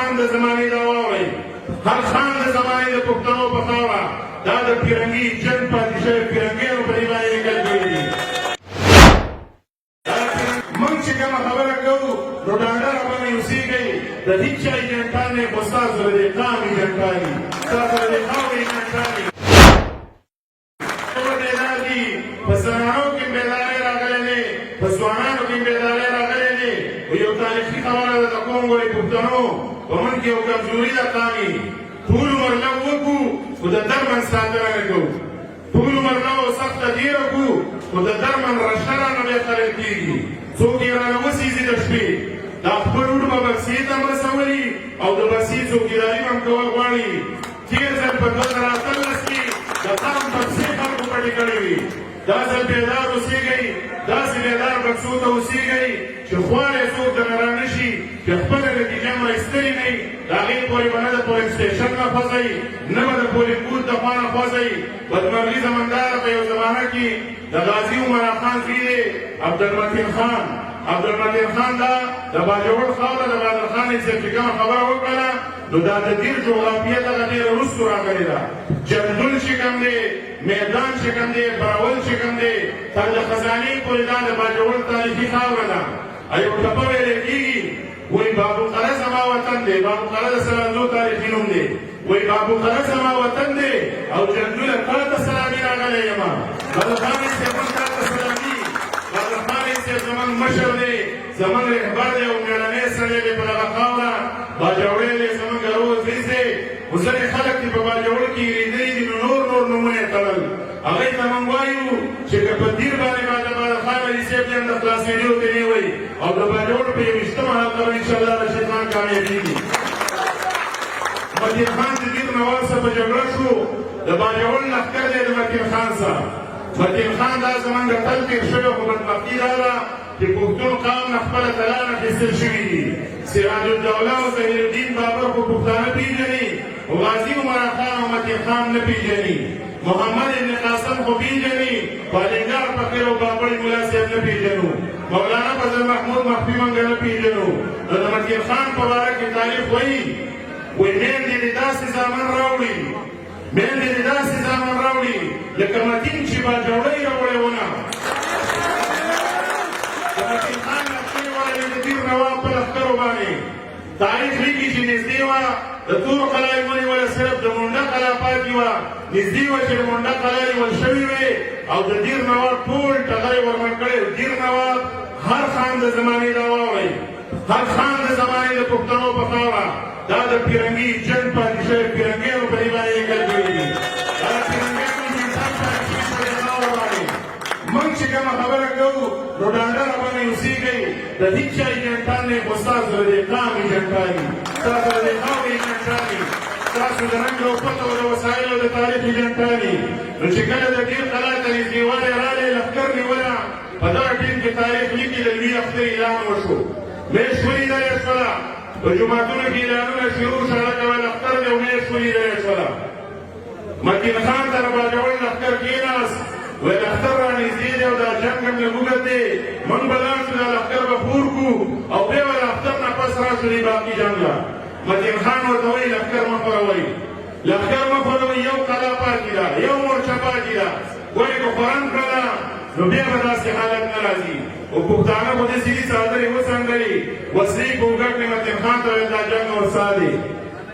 خان د زمانې دا واورئ، هر خان د زمانې د پښتنو په خاوره دا د پیرنګي جنګ پاتې شوی پیرنګیانو په دې باندې لیکل کړي دي. موږ چې کومه خبره کوو نو ډاډه راباندې اوسېږئ، د هېڅ چا ایجنټان نه خو ستاسو د دې قام ایجنټان دي، ستاسو د دې خاورې ایجنټان دي. بیدار دي، په زنانو کې بیدارۍ راغلی دی، په ځوانانو کې بیدارۍ راغلی دی. یو تاریخي خبره ده د قوم ګورې پښتنو په منځ کې یو کمزوري ده قامي، ټول عمر لږ وکړو خو د درمن ساتنه نه کوو، ټول عمر لږ سخته تېره کړو خو د درمن رشه رانه بیا خلل کېږي. څوک یې رانه وسېزي د شپې، دا خپل وډ به بکسې ته هم رسولي او د بکسې څوکیداري به هم کول غواړي. تېر ځل په 2018 کې د قام بکسې خلکو پټې کړې وي. دا ځل بیدار اوسېږئ، داسې بیدار بکسو ته اوسېږئ چې خوارې څوک درنه رانه شي چې خپله نتیجه مو ایستلې نه وي، د هغې پورې به نه د پولینګ سټېشن نه خوځئ، نه به د پولینګ بوت د خوا نه خوځئ. بدمرغي زمنداره په یو زمانه کې د غازي عمرا خان زوی دی عبدالمتین خان. عبدالمتین خان دا د باجوړ خاوره د بادر خان صاحب چې کومه خبره وکړله نو دا د دیر جغرافیه دغه ډېره وروستو راغلې ده. جندول چې کوم دی، میدان چې کوم دی، براول چې کوم دی، تر د خزانې پورې دا د باجوړ تاریخي خاوره ده. یو ټپه ویلی کېږي وایي بابوقره زما وطن دی، بابوقره د سلامزو تاریخي نوم دی، وایي بابوقره زما وطن دی او جندوله تا ته سلامي راغلی یم. بدر خان صاحب هم تا ته سلامي، بدر خان صاحب زموږ مشر دی، زموږ رهبر دی او مېړنی سړی دی په دغه خاوره. باجوړی دی زموږ روز ریز دی، خو ځینې خلک چې په باجوړ کې ایرېدلي دي نو نور نومونه یې تړل. هغوی ته موږ وایو چې که په دیر باندې به د بدر خان علي صاحب هم د خلاصېدو ته نه وایي او د باجوړ په 21مه حلقه به انشاءالله رشید خان کامیابېږي. متین خان د دیر نواب سره په جګړه شو، د باجوړ لښکر دی د متین خان سره. متین خان دا زموږ تل تېر شوی، خو بدبختي دا ده چې پښتون قام نه خپله تلان اخیستل شوي دي. سراج الدوله او ظهیر الدین بابر خو پښتانه پېژني، غازي عمرا خان او متین خان نه پېژني. محمد ابن قاسم خو پېژني، بالنګار فقیر او بابړي ملا صاحب نه پېژنو، مولانا فضل محمود مخفي منګه نه پېژنو. نو د متین خان په باره کې تاریخ وایي میندې دې داسې زامن راوړي، میندې دې داسې زامن راوړي لکه متین چې باجوړی راوړی ونه. د متین خان لښکرې ورغلې د دیر نواب په لښکرو باندې. تاریخ لیکي چې نږدې وه د تور قلعه یې ونیوله، صرف د مونډه قلعه پاتې وه. نږدې وه چې د مونډه قلعه نیول شوې وې او د دیر نواب ټول ټغر یې ورمن کړی. دیر نواب هر خان د زمانې دا واورئ، هر خان د زمانې د پښتنو په خاوره دا د پیرنګي جنګ پاتې شوی پیرنګیانو په دې باندې لیکل کړي دي. دا د پیرنګیانو ایجنټان پاتې شوي په دې خاوره باندې. موږ چې کومه خبره کوو نو ډاډه راباندې اوسېږئ، د هېڅ چا ایجنټان نه خو ستاسو د دې قام ایجنټان دي، ستاسو د دې خاورې ایجنټان دي، ستاسو د رنګ او پت او د وسایلو د تاریخ ایجنټان دي. نو چې کله د دیر قلعه ته نږدېوالی راغی، لښکر نیوله، په دغه ټیم کې تاریخ لیکي د لوی اختر اعلان وشو. میاشت ولیدلې شوله، په جوماتونو کې اعلانونه شروع شوه، لکه لښکر دی او میاشت ولیدلې شوله. متین خان ته د باجوړ لښکر کېناست، وایي لښکر را نږدې دی او دا جنګ هم لږ اوږد دی، موږ به لاړ شو دا لښکر به پور کړو او بیا به د اختر نه پس راشو دې باقي جنګ له. متین خان ورته وایي لښکر مه خوروئ، لښکر مه خوروئ، یو قلعه پاتې ده، یو مورچه پاتې ده، ولې که خورن کړله نو بیا به داسې حالت نه راځي. او پښتانه خو داسې دي څادرې وڅنډلې، وسلې په اوږه کړې. متین خان ته ویل دا جنګ ورسا دی.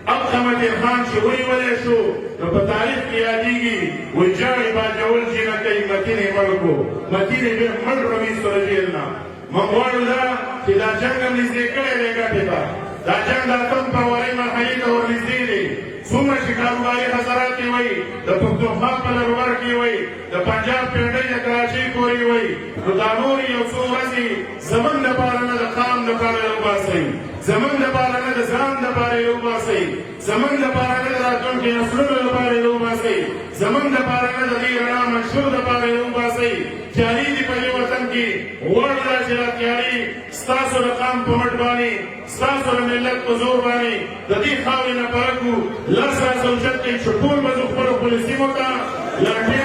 هغه متین خان چې ونیولی شو نو په تاریخ کې یادېږي، وایي جاړې باجوړ چې نه کوي متین یې مړ کړو، متین یې بیا مړ راویستو د جیل نه. موږ غواړو دا چې دا جنګ هم نږدې کړی دی ګټې ته، دا جنګ د اتم فروری مرحلې ته ور نږدې دی. څومره چې کاروباري حضرات یې وایي، د پښتونخوا په لرغبر کې وایي، د پنجاب پنډۍ د کراچۍ پورې وایي، نو دا نورې یو څو ورځې زموږ دپاره نه د قام دپاره یې وباسئ، زموږ دپاره نه د ځان دپاره یې وباسئ، زموږ دپاره نه د راتلونکي نسلونو دپاره یې وباسئ، زموږ دپاره نه د دې رڼا منشور دپاره یې وباسئ. تیاري دي په دې وطن کې، غواړو دا چې دا تیاري ستاسو د قام په مټ باندې، ستاسو د ملت په زور باندې د دې خاورې نه پاک کړو. لاس راڅه اوچت کړئ چې ټول به زه خپلو خپلو سیمو ته لنډې